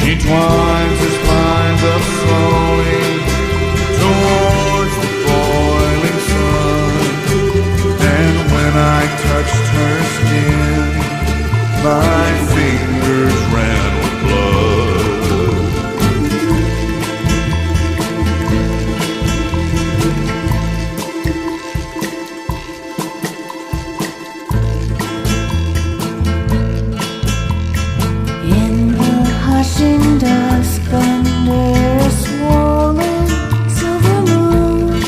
He twines his vines up slowly towards the boiling sun. And when I touched her skin, my fingers ran with blood. In the hushing dusk under a swollen silver moon,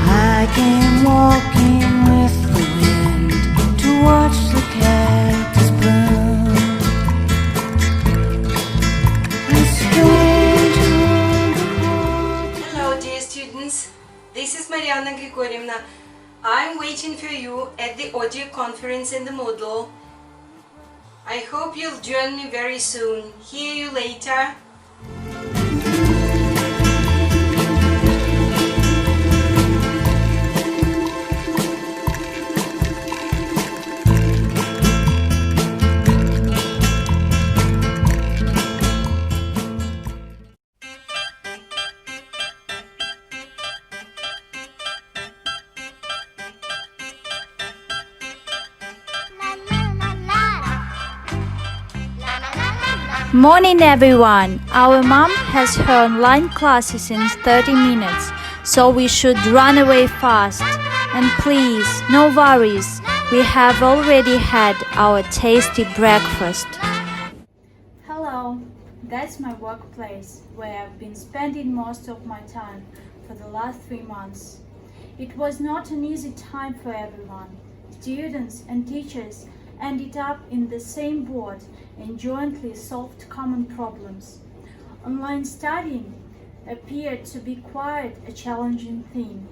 I came walking with the wind to watch the cactus bloom. A stranger on the porch. Hello dear students, this is Mariana Grigorievna. I'm waiting for you at the audio conference in the Moodle. I hope you'll join me very soon. Hear you later. Morning everyone! Our mom has her online classes in 30 minutes, so we should run away fast. And please, no worries, we have already had our tasty breakfast. Hello, that's my workplace, where I've been spending most of my time for the last 3 months. It was not an easy time for everyone. Students and teachers ended up in the same boat and jointly solved common problems. Online studying appeared to be quite a challenging thing.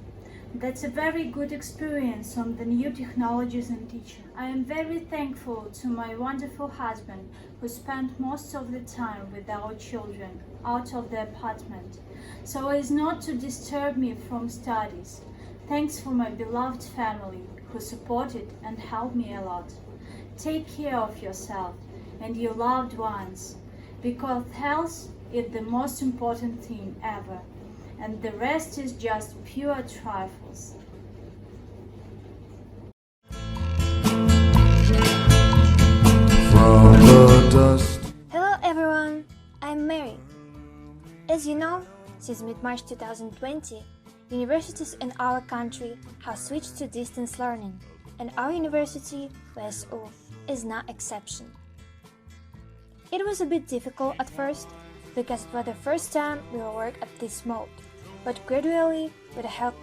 That's a very good experience on the new technologies and teaching. I am very thankful to my wonderful husband who spent most of the time with our children out of the apartment, so as not to disturb me from studies. Thanks for my beloved family who supported and helped me a lot. Take care of yourself and your loved ones, because health is the most important thing ever, and the rest is just pure trifles. From the dust. Hello everyone, I'm Mary. As you know, since mid-March 2020, universities in our country have switched to distance learning, and our university, WSU, is no exception. It was a bit difficult at first, because it was the first time we will work at this mode, but gradually, with the help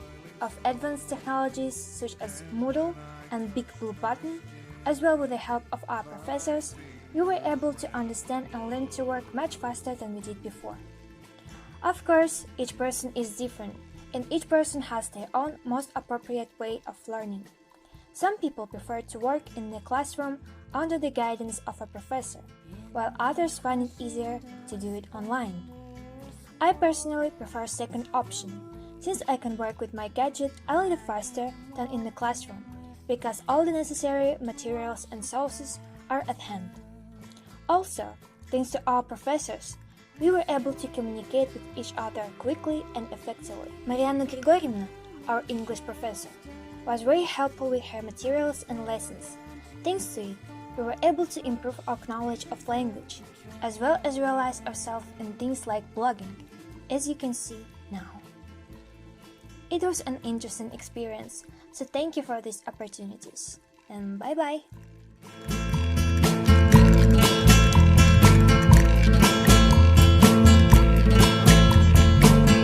of advanced technologies such as Moodle and Big Blue Button, as well with the help of our professors, we were able to understand and learn to work much faster than we did before. Of course, each person is different, and each person has their own most appropriate way of learning. Some people prefer to work in the classroom under the guidance of a professor, while others find it easier to do it online. I personally prefer second option, since I can work with my gadget a little faster than in the classroom, because all the necessary materials and sources are at hand. Also, thanks to our professors, we were able to communicate with each other quickly and effectively. Mariana Grigorievna, our English professor, was very helpful with her materials and lessons. Thanks to it, we were able to improve our knowledge of language, as well as realize ourselves in things like blogging, as you can see now. It was an interesting experience, so thank you for these opportunities, and bye-bye!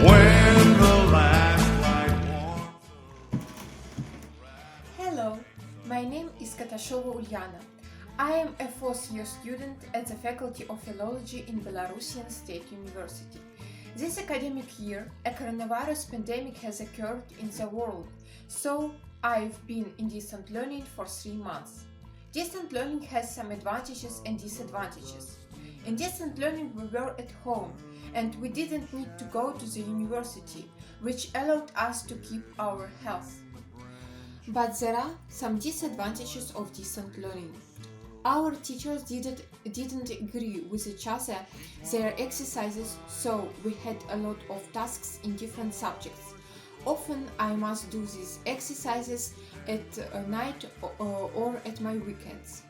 When the last light warms. Hello, my name is Katashova Ulyana. I am a fourth-year student at the Faculty of Philology in Belarusian State University. This academic year, a coronavirus pandemic has occurred in the world, so I've been in distant learning for 3 months. Distant learning has some advantages and disadvantages. In distant learning we were at home and we didn't need to go to the university, which allowed us to keep our health. But there are some disadvantages of distant learning. Our teachers didn't agree with each other their exercises, so we had a lot of tasks in different subjects. Often I must do these exercises at night or at my weekends.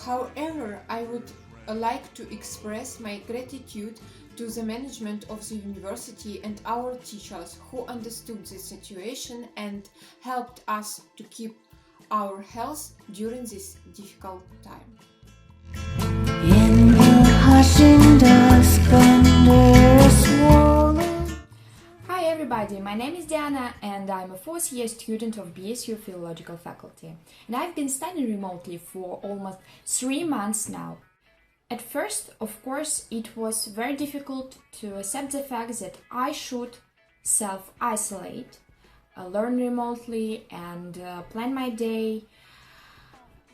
However, I would like to express my gratitude to the management of the university and our teachers who understood the situation and helped us to keep our health during this difficult time. In the hushing dusk under a swollen. Hi everybody, my name is Diana and I'm a fourth year student of BSU Philological faculty, and I've been studying remotely for almost 3 months now. At first, of course, it was very difficult to accept the fact that I should self-isolate, learn remotely and plan my day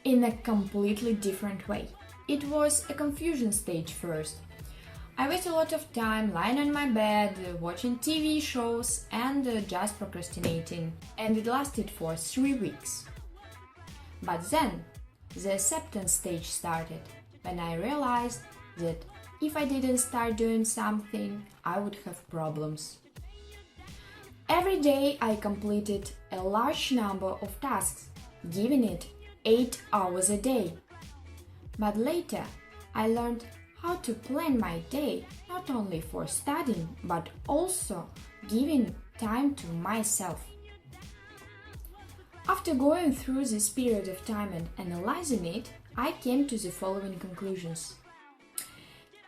in a completely different way. It was a confusion stage first. I wasted a lot of time lying on my bed, watching TV shows and just procrastinating, and it lasted for 3 weeks. But then the acceptance stage started, when I realized that if I didn't start doing something, I would have problems. Every day I completed a large number of tasks, giving it 8 hours a day. But later I learned how to plan my day, not only for studying, but also giving time to myself. After going through this period of time and analyzing it, I came to the following conclusions.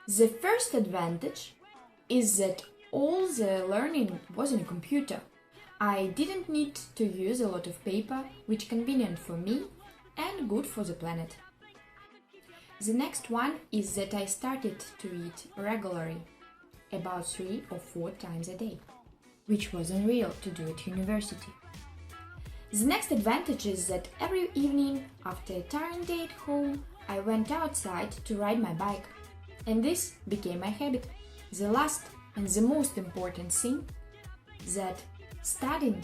The first advantage is that all the learning was on a computer. I didn't need to use a lot of paper, which is convenient for me and good for the planet. The next one is that I started to eat regularly, about 3 or 4 times a day, which was unreal to do at university. The next advantage is that every evening after a tiring day at home, I went outside to ride my bike, and this became my habit. The last and the most important thing, that studying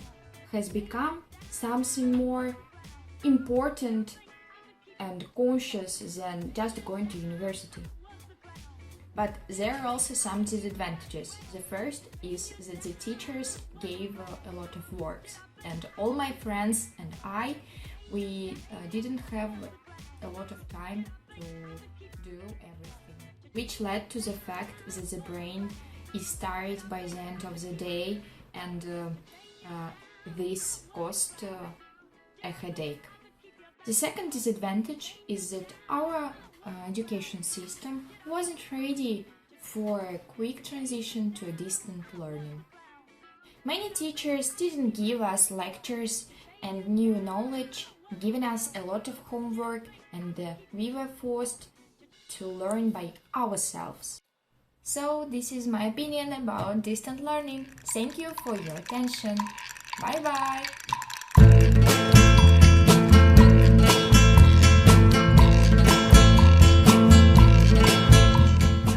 has become something more important and conscious than just going to university. But there are also some disadvantages. The first is that the teachers gave a lot of works, and all my friends and we didn't have a lot of time to do everything, which led to the fact that the brain is tired by the end of the day, and this caused a headache. The second disadvantage is that our education system wasn't ready for a quick transition to a distant learning. Many teachers didn't give us lectures and new knowledge, giving us a lot of homework, and we were forced to learn by ourselves. So this is my opinion about distant learning. Thank you for your attention. Bye bye!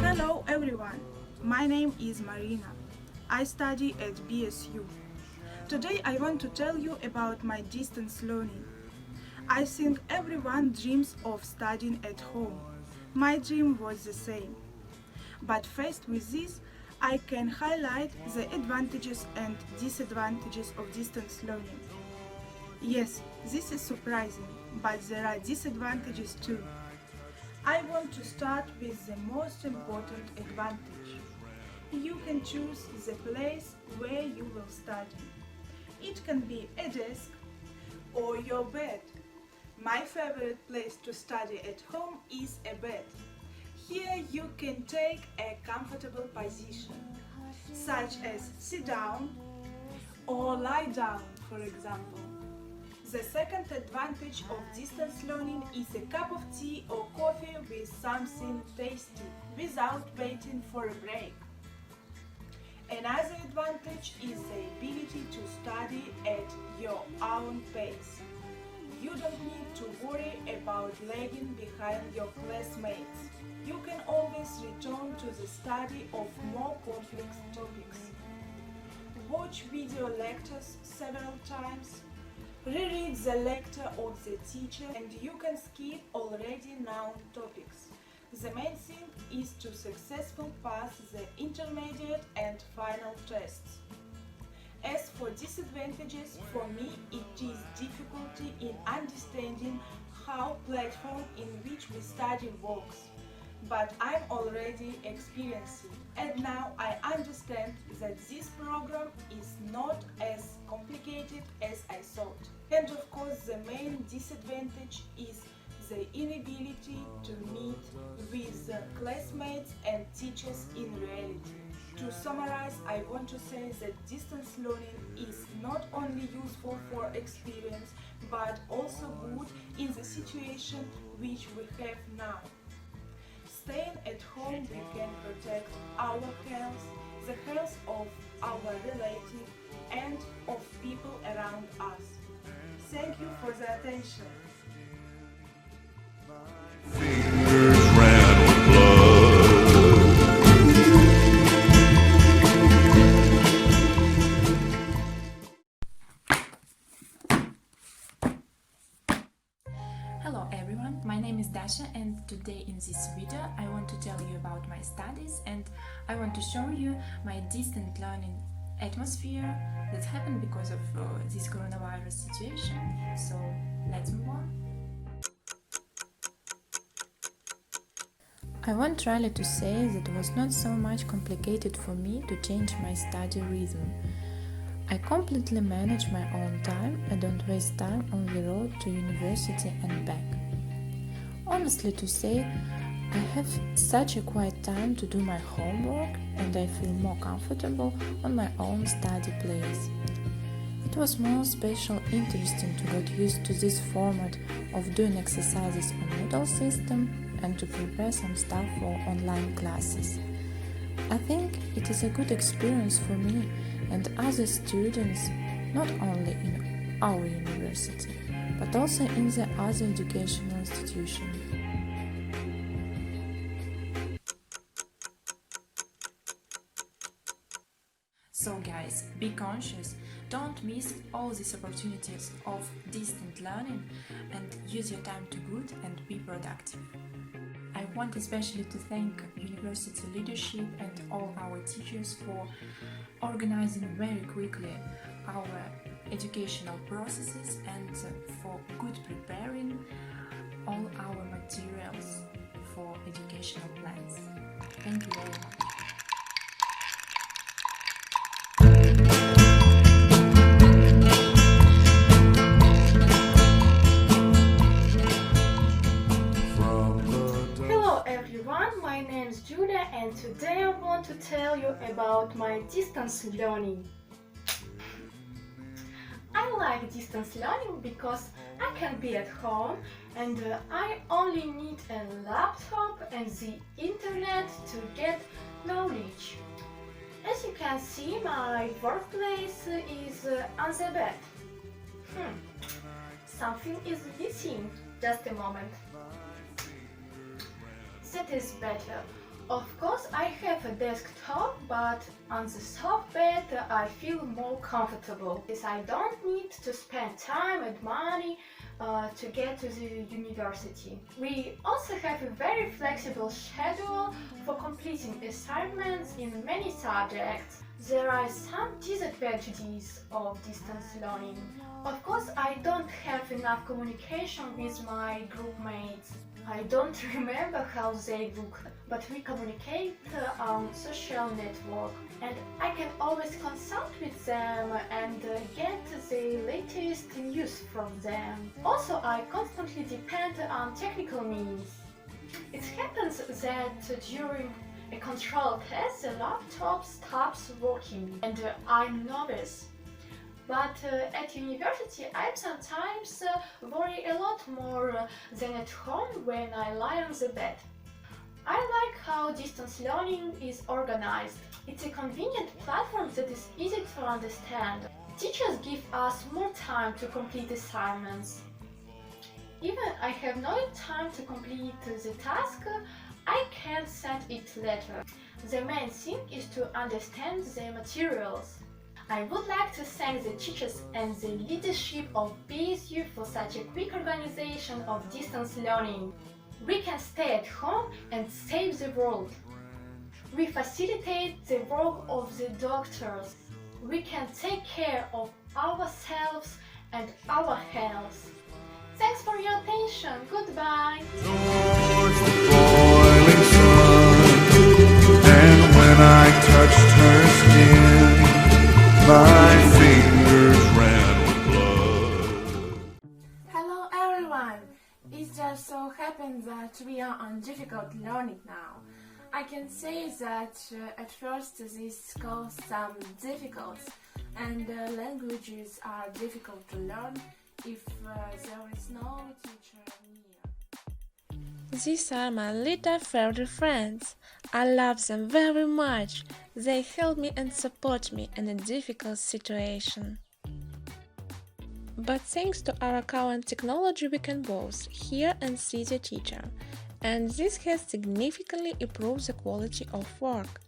Hello everyone, my name is Marina. I study at BSU. Today I want to tell you about my distance learning. I think everyone dreams of studying at home. My dream was the same. But faced with this, I can highlight the advantages and disadvantages of distance learning. Yes, this is surprising, but there are disadvantages too. I want to start with the most important advantage. You can choose the place where you will study. It can be a desk or your bed. My favorite place to study at home is a bed. Here you can take a comfortable position, such as sit down or lie down, for example. The second advantage of distance learning is a cup of tea or coffee with something tasty without waiting for a break. Another advantage is the ability to study at your own pace. You don't need to worry about lagging behind your classmates. You can always return to the study of more complex topics. Watch video lectures several times. Reread the lecture of the teacher and you can skip already known topics. The main thing is to successfully pass the intermediate and final tests. As for disadvantages, for me it is difficulty in understanding how platform in which we study works. But I'm already experiencing and now I understand that this program is not as complicated as I thought. And of course the main disadvantage is the inability to meet with classmates and teachers in reality. To summarize, I want to say that distance learning is not only useful for experience but also good in the situation which we have now. Staying at home we can protect our health, the health of our relatives and of people around us. Thank you for the attention. Fingers ran with blood. Hello everyone, my name is Dasha and today in this video I want to tell you about my studies and I want to show you my distant learning atmosphere that happened because of this coronavirus situation. So let's move on. I want really to say that it was not so much complicated for me to change my study rhythm. I completely manage my own time. I don't waste time on the road to university and back. Honestly to say, I have such a quiet time to do my homework and I feel more comfortable on my own study place. It was more special interesting to get used to this format of doing exercises on Moodle system and to prepare some stuff for online classes. I think it is a good experience for me and other students, not only in our university, but also in the other educational institutions. So guys, be conscious, don't miss all these opportunities of distant learning and use your time to good and be productive. I want especially to thank university leadership and all our teachers for organizing very quickly our educational processes and for good preparing all our materials for educational plans. Thank you very much. Hello everyone, my name is Julia and today I want to tell you about my distance learning. I like distance learning because I can be at home and I only need a laptop and the internet to get knowledge. As you can see, my workplace is on the bed. Something is missing. Just a moment. That is better. Of course, I have a desktop, but on the soft bed I feel more comfortable, as I don't need to spend time and money to get to the university. We also have a very flexible schedule for completing assignments in many subjects. There are some disadvantages of distance learning. Of course, I don't have enough communication with my group mates. I don't remember how they look, but we communicate on social network and I can always consult with them and get the latest news from them. Also, I constantly depend on technical means. It happens that during a control test the laptop stops working and I'm nervous. But at university I sometimes worry a lot more than at home when I lie on the bed. I like how distance learning is organized. It's a convenient platform that is easy to understand. Teachers give us more time to complete assignments. Even I have no time to complete the task, I can send it later. The main thing is to understand the materials. I would like to thank the teachers and the leadership of BSU for such a quick organization of distance learning. We can stay at home and save the world. We facilitate the work of the doctors. We can take care of ourselves and our health. Thanks for your attention. Goodbye. Towards the boiling sun, and when I touched her skin, my fingers ran with blood. Hello everyone! It just so happens that we are on difficult learning now. I can say that at first this caused some difficulties, and languages are difficult to learn if there is no teacher near. These are my little furry friends. I love them very much. They help me and support me in a difficult situation. But thanks to our current technology we can both hear and see the teacher, and this has significantly improved the quality of work.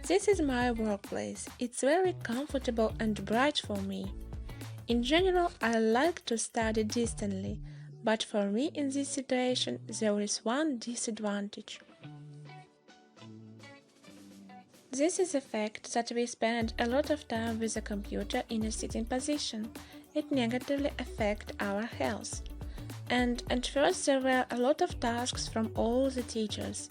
This is my workplace. It's very comfortable and bright for me. In general, I like to study distantly, but for me in this situation there is one disadvantage. This is the fact that we spend a lot of time with the computer in a sitting position. It negatively affects our health. And at first there were a lot of tasks from all the teachers,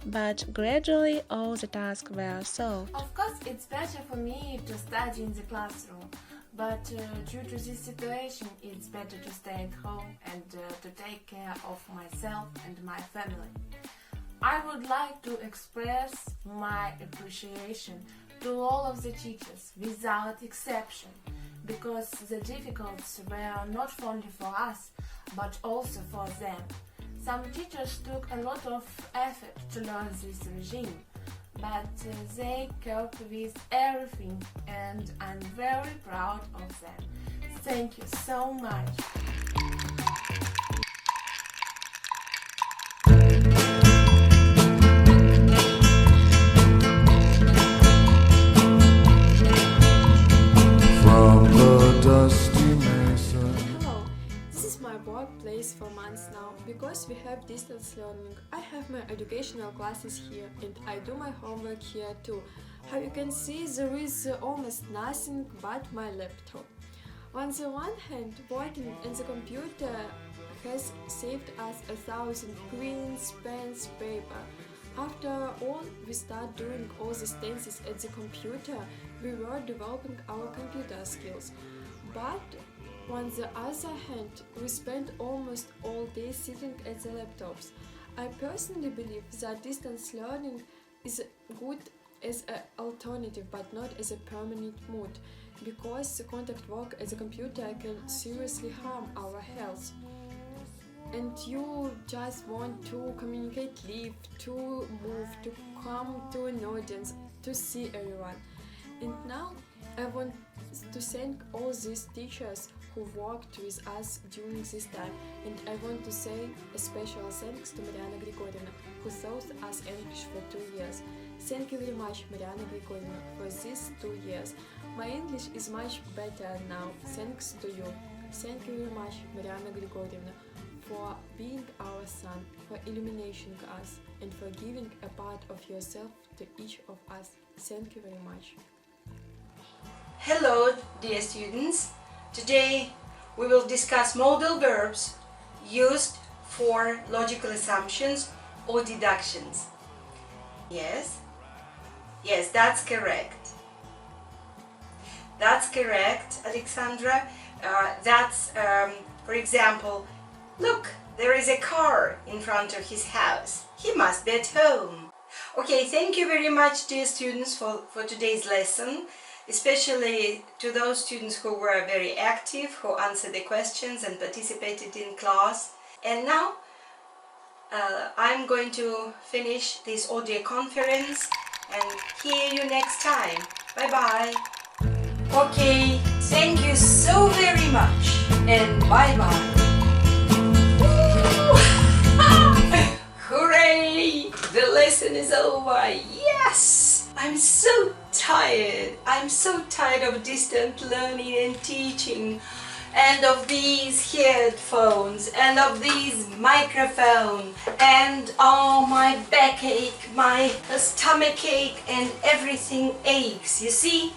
but gradually all the tasks were solved. Of course, it's better for me to study in the classroom, but due to this situation, it's better to stay at home and to take care of myself and my family. I would like to express my appreciation to all of the teachers without exception, because the difficulties were not only for us, but also for them. Some teachers took a lot of effort to learn this regime, but they cope with everything, and I'm very proud of them. Thank you so much. From the dusty mesa. Hello, this is my workplace for months now. Because we have distance learning, I have my educational classes here and I do my homework here too. How you can see, there is almost nothing but my laptop. On the one hand, working on the computer has saved us 1,000 prints, pens, paper. After all, we start doing all these things at the computer, we were developing our computer skills. But on the other hand, we spend almost all day sitting at the laptops. I personally believe that distance learning is good as an alternative but not as a permanent mood, because the contact work at the computer can seriously harm our health. And you just want to communicate, live, to move, to come to an audience, to see everyone. And now I want to thank all these teachers who worked with us during this time, and I want to say a special thanks to Mariana Grigorьevna, who taught us English for 2 years. Thank you very much, Mariana Grigorьevna, for these 2 years. My English is much better now, thanks to you. Thank you very much, Mariana Grigorьevna, for being our son, for illuminating us, and for giving a part of yourself to each of us. Thank you very much. Hello, dear students. Today we will discuss modal verbs used for logical assumptions or deductions. Yes? Yes, that's correct. That's correct, Alexandra. For example, look, there is a car in front of his house. He must be at home. Okay, thank you very much, dear students, for today's lesson, especially to those students who were very active, who answered the questions and participated in class. And now I'm going to finish this audio conference and hear you next time. Bye-bye. Okay, thank you so very much and bye-bye. Hooray! The lesson is over. Yes! I'm so tired. I'm so tired of distant learning and teaching, and of these headphones, and of these microphones, and oh, my backache, my stomach ache, and everything aches. You see,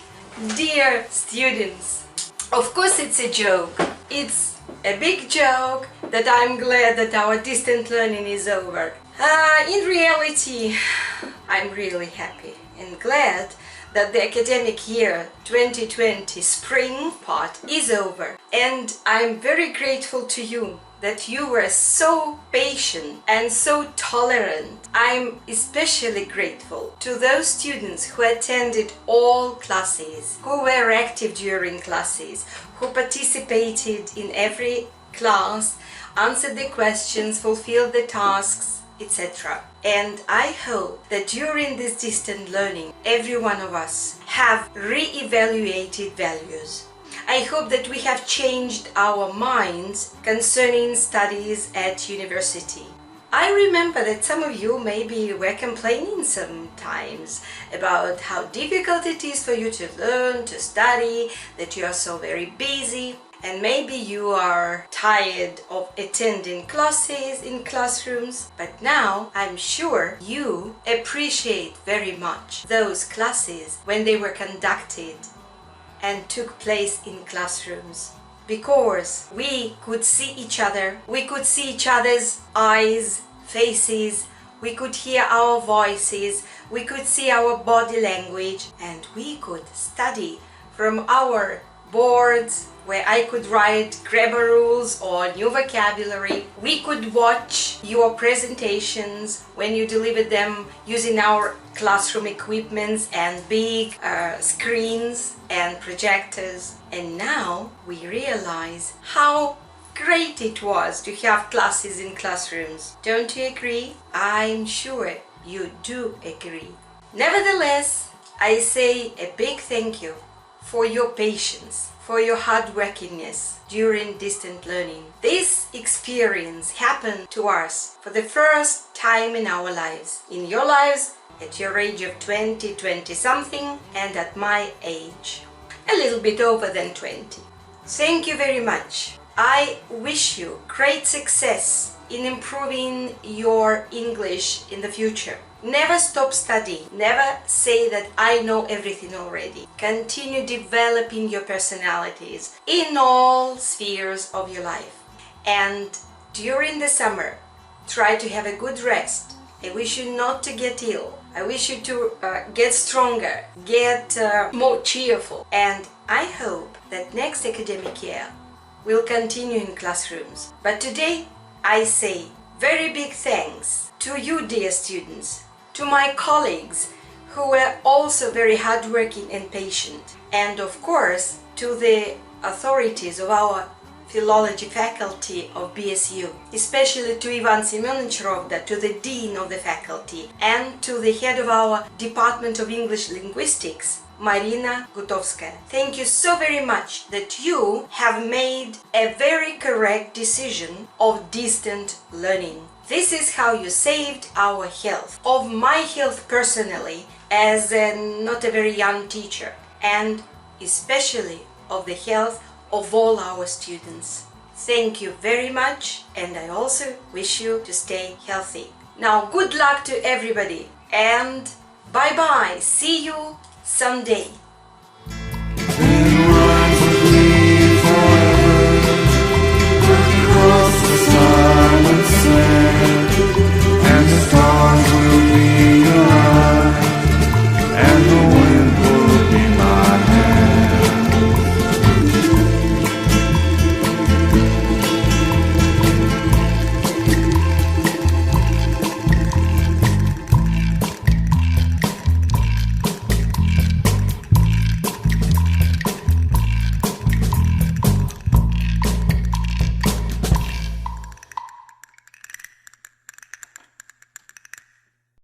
dear students, of course it's a joke. It's a big joke that I'm glad that our distant learning is over. In reality, I'm really happy and glad that the academic year 2020 spring part is over. And I'm very grateful to you that you were so patient and so tolerant. I'm especially grateful to those students who attended all classes, who were active during classes, who participated in every class, answered the questions, fulfilled the tasks, etc. And I hope that during this distant learning, every one of us have re-evaluated values. I hope that we have changed our minds concerning studies at university. I remember that some of you maybe were complaining sometimes about how difficult it is for you to learn, to study, that you are so very busy. And maybe you are tired of attending classes in classrooms, but now I'm sure you appreciate very much those classes when they were conducted and took place in classrooms. Because we could see each other, we could see each other's eyes, faces, we could hear our voices, we could see our body language, and we could study from our boards, where I could write grammar rules or new vocabulary. We could watch your presentations when you delivered them using our classroom equipments and big screens and projectors. And now we realize how great it was to have classes in classrooms. Don't you agree? I'm sure you do agree. Nevertheless, I say a big thank you for your patience, for your hardworkingness during distant learning. This experience happened to us for the first time in our lives. In your lives, at your age of 20 something, and at my age, a little bit over than 20. Thank you very much. I wish you great success in improving your English in the future. Never stop studying. Never say that I know everything already. Continue developing your personalities in all spheres of your life. And during the summer, try to have a good rest. I wish you not to get ill. I wish you to get stronger, get more cheerful. And I hope that next academic year will continue in classrooms. But today, I say very big thanks to you, dear students, to my colleagues who were also very hardworking and patient, and of course to the authorities of our philology faculty of BSU, especially to Ivan Semyonovich Rovda, to the dean of the faculty, and to the head of our Department of English Linguistics, Marina Gutovskaya. Thank you so very much that you have made a very correct decision of distant learning. This is how you saved our health, of my health personally as not a very young teacher, and especially of the health of all our students. Thank you very much, and I also wish you to stay healthy. Now, good luck to everybody, and bye-bye. See you someday.